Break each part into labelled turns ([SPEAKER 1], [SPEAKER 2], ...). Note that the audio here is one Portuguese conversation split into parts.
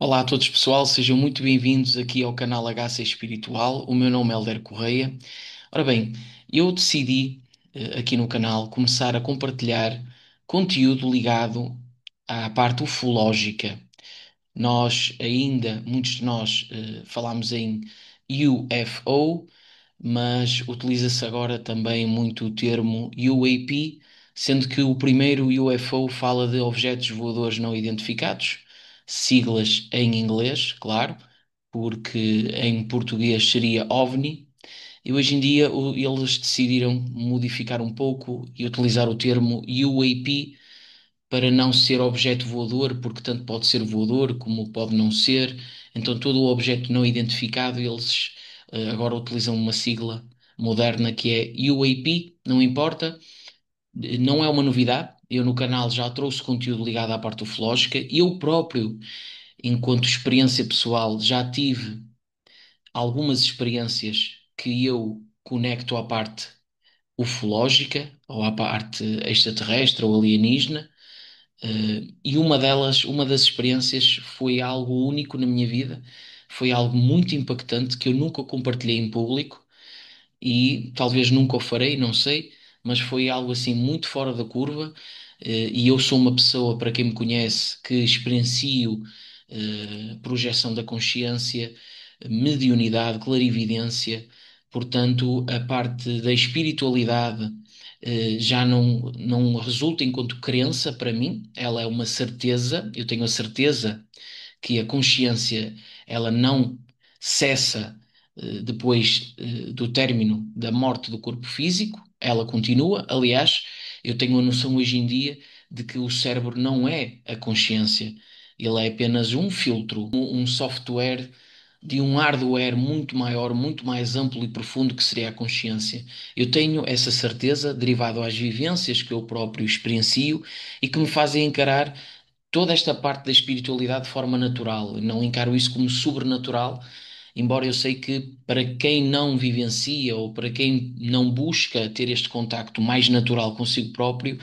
[SPEAKER 1] Olá a todos, pessoal, sejam muito bem-vindos aqui ao canal HC Espiritual. O meu nome é Helder Correia. Ora bem, eu decidi aqui no canal começar a compartilhar conteúdo ligado à parte ufológica. Muitos de nós, falamos em UFO, mas utiliza-se agora também muito o termo UAP, sendo que o primeiro UFO fala de objetos voadores não identificados, siglas em inglês, claro, porque em português seria OVNI, e hoje em dia eles decidiram modificar um pouco e utilizar o termo UAP para não ser objeto voador, porque tanto pode ser voador como pode não ser. Então, todo o objeto não identificado, eles agora utilizam uma sigla moderna que é UAP, não importa, não é uma novidade. Eu no canal já trouxe conteúdo ligado à parte ufológica. Eu próprio, enquanto experiência pessoal, já tive algumas experiências que eu conecto à parte ufológica ou à parte extraterrestre ou alienígena. E uma das experiências foi algo único na minha vida, foi algo muito impactante que eu nunca compartilhei em público e talvez nunca o farei, não sei, mas foi algo assim muito fora da curva. E eu sou uma pessoa, para quem me conhece, que experiencio projeção da consciência, mediunidade, clarividência. Portanto, a parte da espiritualidade já não resulta enquanto crença para mim, ela é uma certeza, eu tenho a certeza que a consciência ela não cessa depois do término da morte do corpo físico, ela continua. Aliás, eu tenho a noção hoje em dia de que o cérebro não é a consciência, ele é apenas um filtro, um software de um hardware muito maior, muito mais amplo e profundo que seria a consciência. Eu tenho essa certeza derivado às vivências que eu próprio experiencio e que me fazem encarar toda esta parte da espiritualidade de forma natural. Não encaro isso como sobrenatural, embora eu sei que para quem não vivencia ou para quem não busca ter este contacto mais natural consigo próprio,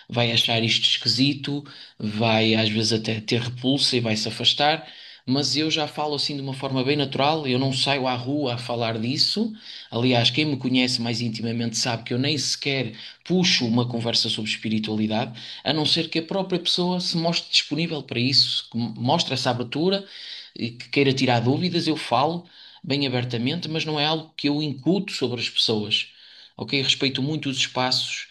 [SPEAKER 1] vai achar isto esquisito, vai às vezes até ter repulsa e vai se afastar. Mas eu já falo assim de uma forma bem natural, eu não saio à rua a falar disso. Aliás, quem me conhece mais intimamente sabe que eu nem sequer puxo uma conversa sobre espiritualidade, a não ser que a própria pessoa se mostre disponível para isso, que mostre essa abertura e que queira tirar dúvidas, eu falo bem abertamente, mas não é algo que eu incuto sobre as pessoas. Ok? Respeito muito os espaços,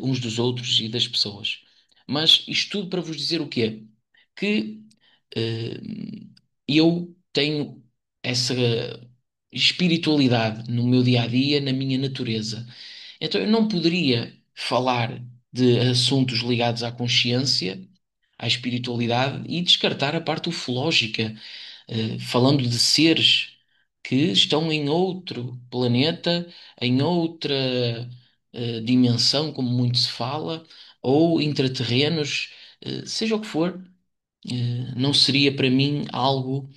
[SPEAKER 1] uns dos outros e das pessoas. Mas isto tudo para vos dizer o quê? Que eh, eu tenho essa espiritualidade no meu dia a dia, na minha natureza. Então eu não poderia falar de assuntos ligados à consciência, à espiritualidade e descartar a parte ufológica, falando de seres que estão em outro planeta, em outra dimensão, como muito se fala, ou intraterrenos, seja o que for, não seria para mim algo,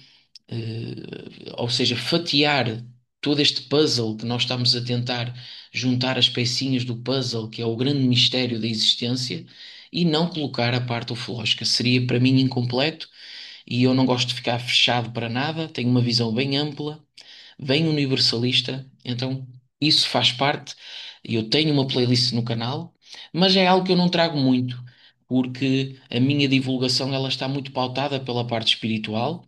[SPEAKER 1] ou seja, fatiar todo este puzzle que nós estamos a tentar juntar as pecinhas do puzzle, que é o grande mistério da existência, e não colocar a parte ufológica. Seria para mim incompleto e eu não gosto de ficar fechado para nada, tenho uma visão bem ampla, bem universalista, então isso faz parte. Eu tenho uma playlist no canal, mas é algo que eu não trago muito, porque a minha divulgação ela está muito pautada pela parte espiritual,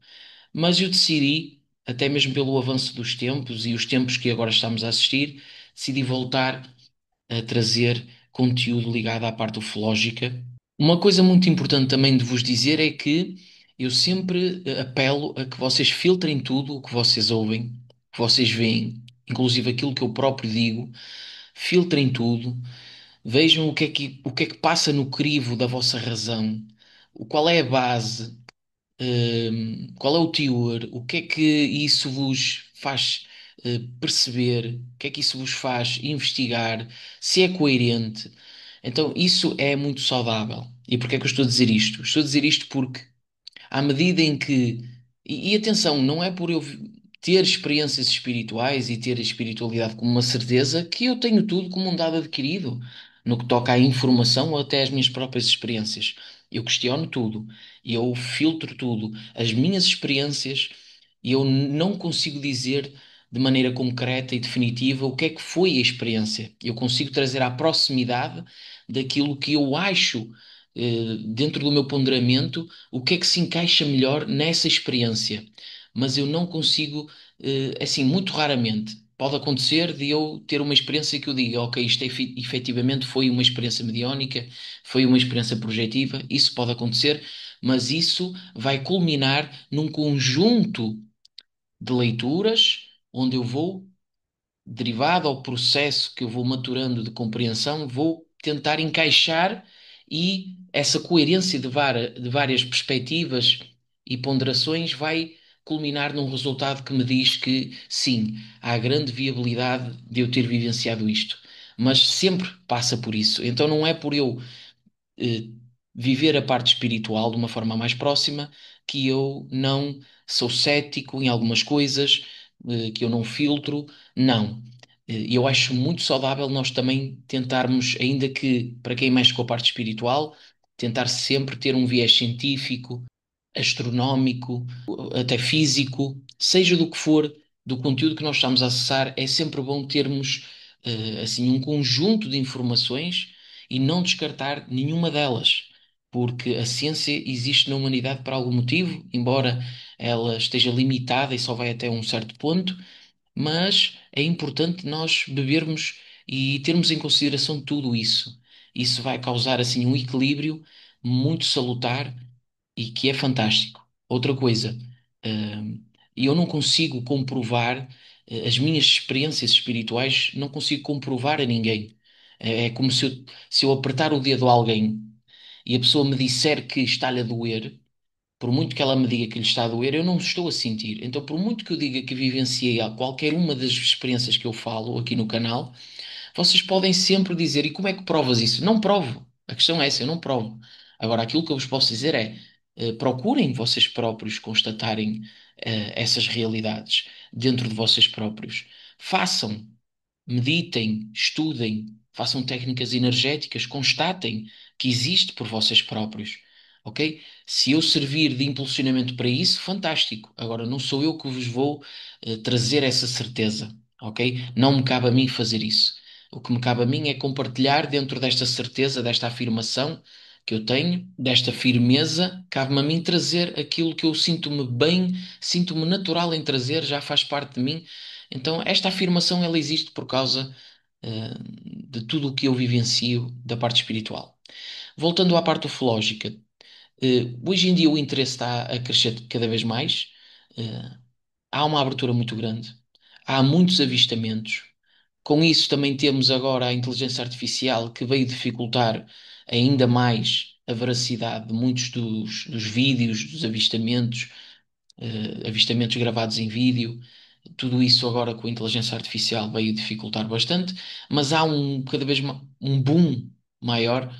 [SPEAKER 1] mas eu decidi, até mesmo pelo avanço dos tempos e os tempos que agora estamos a assistir, decidi voltar a trazer conteúdo ligado à parte ufológica. Uma coisa muito importante também de vos dizer é que eu sempre apelo a que vocês filtrem tudo o que vocês ouvem, que vocês veem, inclusive aquilo que eu próprio digo, filtrem tudo, vejam o que é que passa no crivo da vossa razão, qual é a base, qual é o teor, o que é que isso vos faz perceber, o que é que isso vos faz investigar, se é coerente. Então, isso é muito saudável. E porquê é que eu estou a dizer isto? Estou a dizer isto porque, à medida em que. E atenção, não é por eu ter experiências espirituais e ter a espiritualidade como uma certeza que eu tenho tudo como um dado adquirido, no que toca à informação ou até às minhas próprias experiências. Eu questiono tudo, eu filtro tudo, as minhas experiências, eu não consigo dizer de maneira concreta e definitiva o que é que foi a experiência. Eu consigo trazer à proximidade daquilo que eu acho, dentro do meu ponderamento, o que é que se encaixa melhor nessa experiência. Mas eu não consigo, assim, muito raramente. Pode acontecer de eu ter uma experiência que eu diga, ok, isto efetivamente foi uma experiência mediónica, foi uma experiência projetiva, isso pode acontecer, mas isso vai culminar num conjunto de leituras onde eu vou, derivado ao processo que eu vou maturando de compreensão, vou tentar encaixar e essa coerência de várias perspectivas e ponderações vai culminar num resultado que me diz que sim, há grande viabilidade de eu ter vivenciado isto. Mas sempre passa por isso. Então não é por eu eh, viver a parte espiritual de uma forma mais próxima, que eu não sou cético em algumas coisas, que eu não filtro. Não. Eu acho muito saudável nós também tentarmos, ainda que para quem mexe com a parte espiritual, tentar sempre ter um viés científico, astronómico, até físico, seja do que for, do conteúdo que nós estamos a acessar, é sempre bom termos assim um conjunto de informações e não descartar nenhuma delas, porque a ciência existe na humanidade por algum motivo, embora ela esteja limitada e só vai até um certo ponto, mas é importante nós bebermos e termos em consideração tudo isso. Isso vai causar assim um equilíbrio muito salutar e que é fantástico. Outra coisa, hum, eu não consigo comprovar as minhas experiências espirituais, não consigo comprovar a ninguém. É como se eu apertar o dedo a alguém e a pessoa me disser que está-lhe a doer, por muito que ela me diga que lhe está a doer, eu não estou a sentir. Então, por muito que eu diga que vivenciei qualquer uma das experiências que eu falo aqui no canal, vocês podem sempre dizer: e como é que provas isso? Não provo. A questão é essa, eu não provo. Agora, aquilo que eu vos posso dizer é: procurem vocês próprios constatarem essas realidades dentro de vocês próprios. Façam. Meditem, estudem, façam técnicas energéticas, constatem que existe por vocês próprios, ok? Se eu servir de impulsionamento para isso, fantástico. Agora, não sou eu que vos vou trazer essa certeza, ok? Não me cabe a mim fazer isso. O que me cabe a mim é compartilhar dentro desta certeza, desta afirmação que eu tenho, desta firmeza, cabe-me a mim trazer aquilo que eu sinto-me bem, sinto-me natural em trazer, já faz parte de mim. Então, esta afirmação ela existe por causa de tudo o que eu vivencio da parte espiritual. Voltando à parte ufológica, hoje em dia o interesse está a crescer cada vez mais. eh, Há uma abertura muito grande, há muitos avistamentos. Com isso, também temos agora a inteligência artificial que veio dificultar ainda mais a veracidade de muitos dos vídeos, dos avistamentos, avistamentos gravados em vídeo. Tudo isso agora com a inteligência artificial veio dificultar bastante, mas há cada vez um boom maior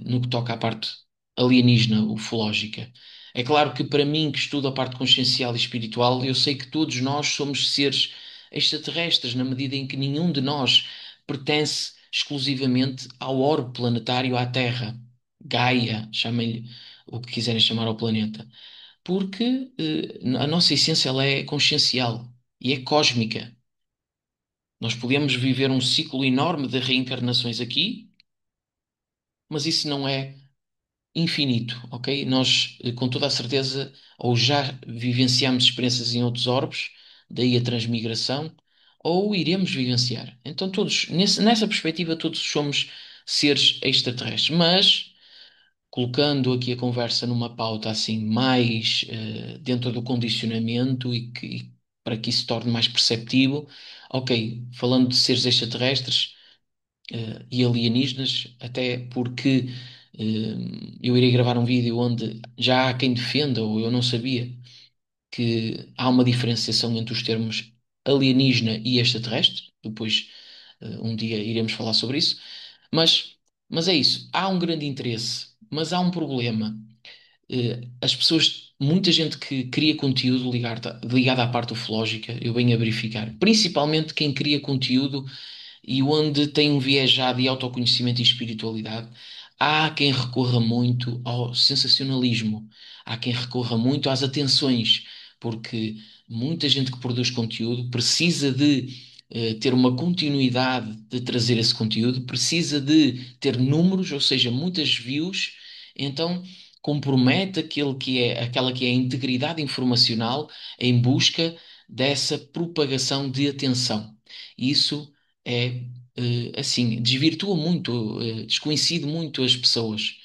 [SPEAKER 1] no que toca à parte alienígena, ufológica. É claro que para mim, que estudo a parte consciencial e espiritual, eu sei que todos nós somos seres extraterrestres, na medida em que nenhum de nós pertence exclusivamente ao orbe planetário, à Terra. Gaia, chamem-lhe o que quiserem chamar ao planeta. Porque a nossa essência ela é consciencial e é cósmica. Nós podemos viver um ciclo enorme de reencarnações aqui, mas isso não é infinito, ok? Nós, com toda a certeza, ou já vivenciamos experiências em outros orbes, daí a transmigração, ou iremos vivenciar. Então, todos, nessa perspectiva, todos somos seres extraterrestres. Mas, colocando aqui a conversa numa pauta assim, mais dentro do condicionamento para que isso se torne mais perceptível, ok, falando de seres extraterrestres e alienígenas, até porque eu irei gravar um vídeo onde já há quem defenda, ou eu não sabia, que há uma diferenciação entre os termos alienígena e extraterrestre. Depois, um dia iremos falar sobre isso. Mas, mas é isso. Há um grande interesse, mas há um problema. As pessoas, muita gente que cria conteúdo ligado à parte ufológica, eu venho a verificar, principalmente quem cria conteúdo e onde tem um viés já de autoconhecimento e espiritualidade, Há quem recorra muito ao sensacionalismo, há quem recorra muito às atenções, porque muita gente que produz conteúdo precisa de ter uma continuidade de trazer esse conteúdo, precisa de ter números, ou seja, muitas views, então compromete aquela que é a integridade informacional em busca dessa propagação de atenção. Isso é assim, desvirtua muito, desconhece muito as pessoas.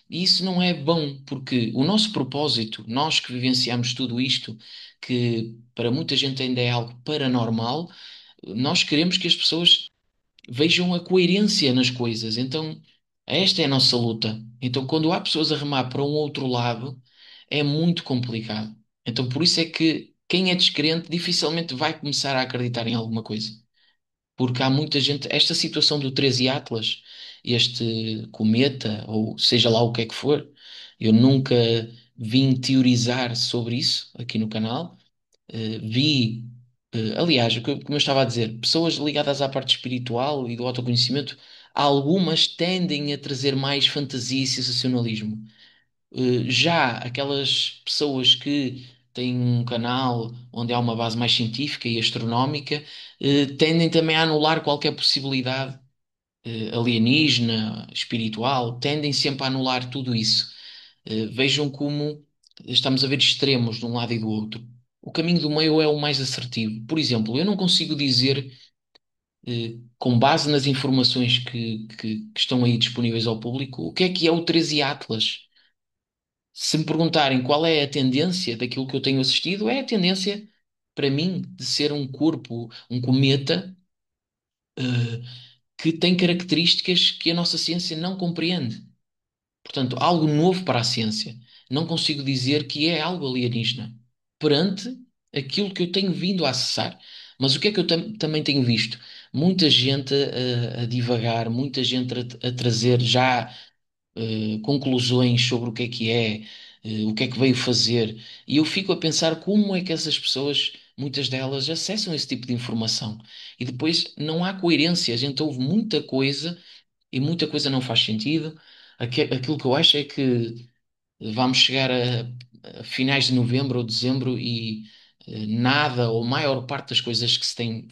[SPEAKER 1] E isso não é bom, porque o nosso propósito, nós que vivenciamos tudo isto, que para muita gente ainda é algo paranormal, nós queremos que as pessoas vejam a coerência nas coisas. Então, esta é a nossa luta. Então, quando há pessoas a remar para um outro lado, é muito complicado. Então, por isso é que quem é descrente dificilmente vai começar a acreditar em alguma coisa. Porque há muita gente. Esta situação do 13 Atlas, este cometa, ou seja lá o que é que for, eu nunca vim teorizar sobre isso aqui no canal. Vi, aliás, como eu estava a dizer, pessoas ligadas à parte espiritual e do autoconhecimento, algumas tendem a trazer mais fantasia e sensacionalismo. Já aquelas pessoas que têm um canal onde há uma base mais científica e astronómica, tendem também a anular qualquer possibilidade, alienígena, espiritual, tendem sempre a anular tudo isso. Vejam como estamos a ver extremos de um lado e do outro. O caminho do meio é o mais assertivo. Por exemplo, eu não consigo dizer, com base nas informações que estão aí disponíveis ao público, o que é o 13 Atlas. Se me perguntarem qual é a tendência daquilo que eu tenho assistido, é a tendência, para mim, de ser um corpo, um cometa, eh, que tem características que a nossa ciência não compreende. Portanto, algo novo para a ciência. Não consigo dizer que é algo alienígena perante aquilo que eu tenho vindo a acessar. Mas o que é que eu também tenho visto? Muita gente a divagar, muita gente a trazer já conclusões sobre o que é que veio fazer. E eu fico a pensar como é que essas pessoas, muitas delas, acessam esse tipo de informação. E depois não há coerência. A gente ouve muita coisa e muita coisa não faz sentido. Aquilo que eu acho é que vamos chegar a finais de novembro ou dezembro e nada, ou a maior parte das coisas que se tem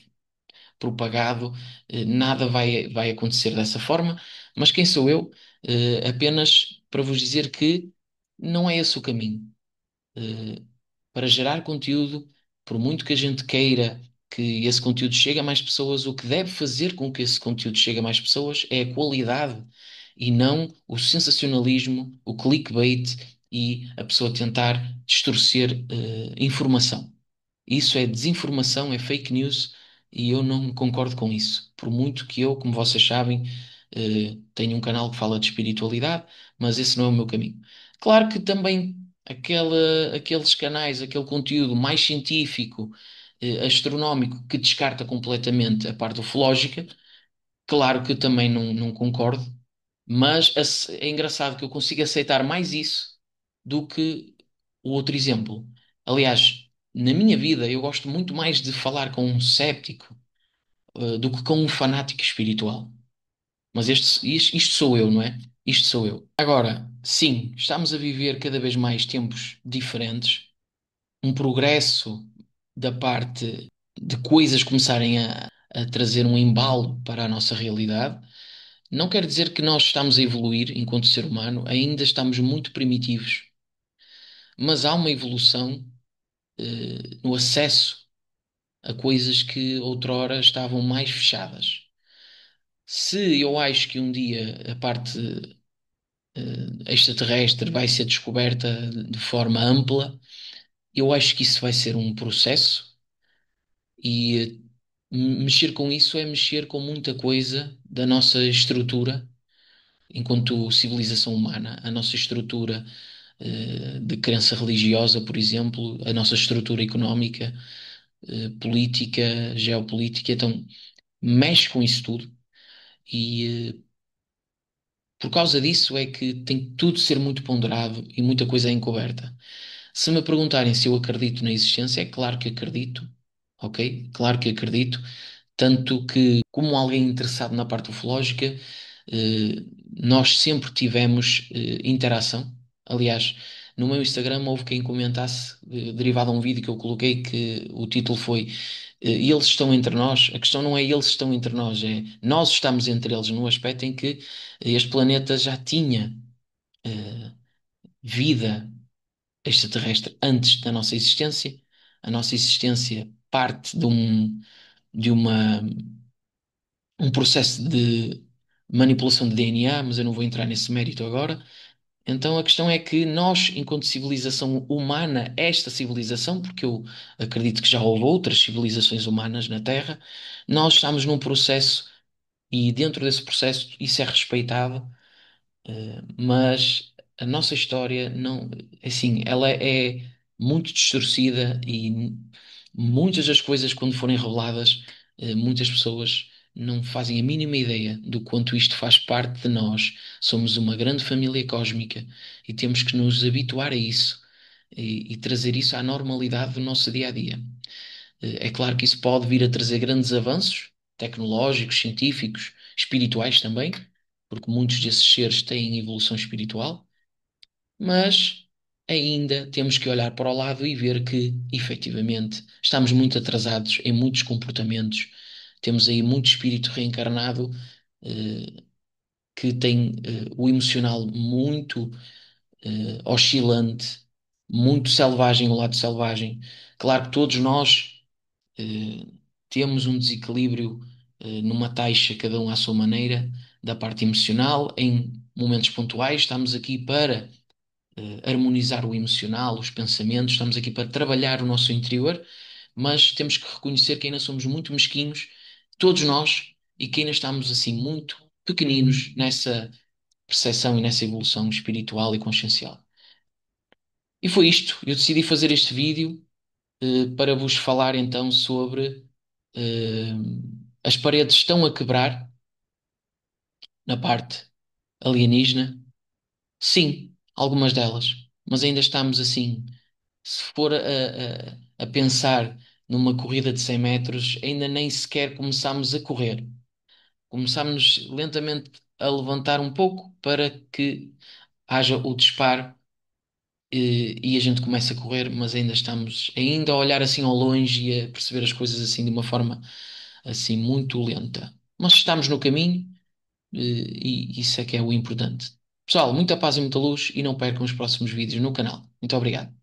[SPEAKER 1] propagado, nada vai acontecer dessa forma. Mas quem sou eu? Apenas para vos dizer que não é esse o caminho. Eh, para gerar conteúdo, por muito que a gente queira que esse conteúdo chegue a mais pessoas, o que deve fazer com que esse conteúdo chegue a mais pessoas é a qualidade e não o sensacionalismo, o clickbait e a pessoa tentar distorcer informação. Isso é desinformação, é fake news e eu não concordo com isso. Por muito que eu, como vocês sabem, tenho um canal que fala de espiritualidade, mas esse não é o meu caminho. Claro que também aqueles canais, aquele conteúdo mais científico, astronómico, que descarta completamente a parte ufológica, claro que também não concordo, mas é engraçado que eu consigo aceitar mais isso do que o outro exemplo. Aliás, na minha vida, eu gosto muito mais de falar com um céptico, do que com um fanático espiritual. Mas isto sou eu, não é? Isto sou eu. Agora, sim, estamos a viver cada vez mais tempos diferentes, um progresso da parte de coisas começarem a trazer um embalo para a nossa realidade. Não quer dizer que nós estamos a evoluir enquanto ser humano, ainda estamos muito primitivos, mas há uma evolução, no acesso a coisas que outrora estavam mais fechadas. Se eu acho que um dia a parte extraterrestre vai ser descoberta de forma ampla, eu acho que isso vai ser um processo e mexer com isso é mexer com muita coisa da nossa estrutura enquanto civilização humana, a nossa estrutura de crença religiosa, por exemplo, a nossa estrutura económica, política, geopolítica, então mexe com isso tudo e por causa disso é que tem que tudo ser muito ponderado e muita coisa é encoberta. Se me perguntarem se eu acredito na existência, é claro que acredito, ok? Claro que acredito, tanto que, como alguém interessado na parte ufológica, eh, nós sempre tivemos interação. Aliás, no meu Instagram houve quem comentasse, derivado a um vídeo que eu coloquei, que o título foi Eles estão entre nós. A questão não é eles estão entre nós, é nós estamos entre eles, no aspecto em que este planeta já tinha eh, vida extraterrestre antes da nossa existência. A nossa existência parte de um processo de manipulação de DNA, mas eu não vou entrar nesse mérito agora. Então a questão é que nós, enquanto civilização humana, esta civilização, porque eu acredito que já houve outras civilizações humanas na Terra, nós estamos num processo e dentro desse processo isso é respeitado, mas a nossa história não, assim, ela é muito distorcida e muitas das coisas quando forem reveladas, muitas pessoas não fazem a mínima ideia do quanto isto faz parte de nós. Somos uma grande família cósmica e temos que nos habituar a isso e trazer isso à normalidade do nosso dia a dia. É claro que isso pode vir a trazer grandes avanços tecnológicos, científicos, espirituais também, porque muitos desses seres têm evolução espiritual, mas ainda temos que olhar para o lado e ver que, efetivamente, estamos muito atrasados em muitos comportamentos. Temos aí muito espírito reencarnado, que tem, o emocional muito, oscilante, muito selvagem, o lado selvagem. Claro que todos nós eh, temos um desequilíbrio numa taxa, cada um à sua maneira, da parte emocional. Em momentos pontuais, estamos aqui para harmonizar o emocional, os pensamentos, estamos aqui para trabalhar o nosso interior, mas temos que reconhecer que ainda somos muito mesquinhos, todos nós, e que ainda estamos assim muito pequeninos nessa percepção e nessa evolução espiritual e consciencial. E foi isto. Eu decidi fazer este vídeo para vos falar então sobre eh, as paredes estão a quebrar na parte alienígena. Sim, algumas delas, mas ainda estamos assim. Se for a pensar numa corrida de 100 metros, ainda nem sequer começámos a correr. Começámos lentamente a levantar um pouco para que haja o disparo e a gente começa a correr, mas ainda estamos ainda a olhar assim ao longe e a perceber as coisas assim de uma forma assim muito lenta. Mas estamos no caminho, e isso é que é o importante. Pessoal, muita paz e muita luz e não percam os próximos vídeos no canal. Muito obrigado.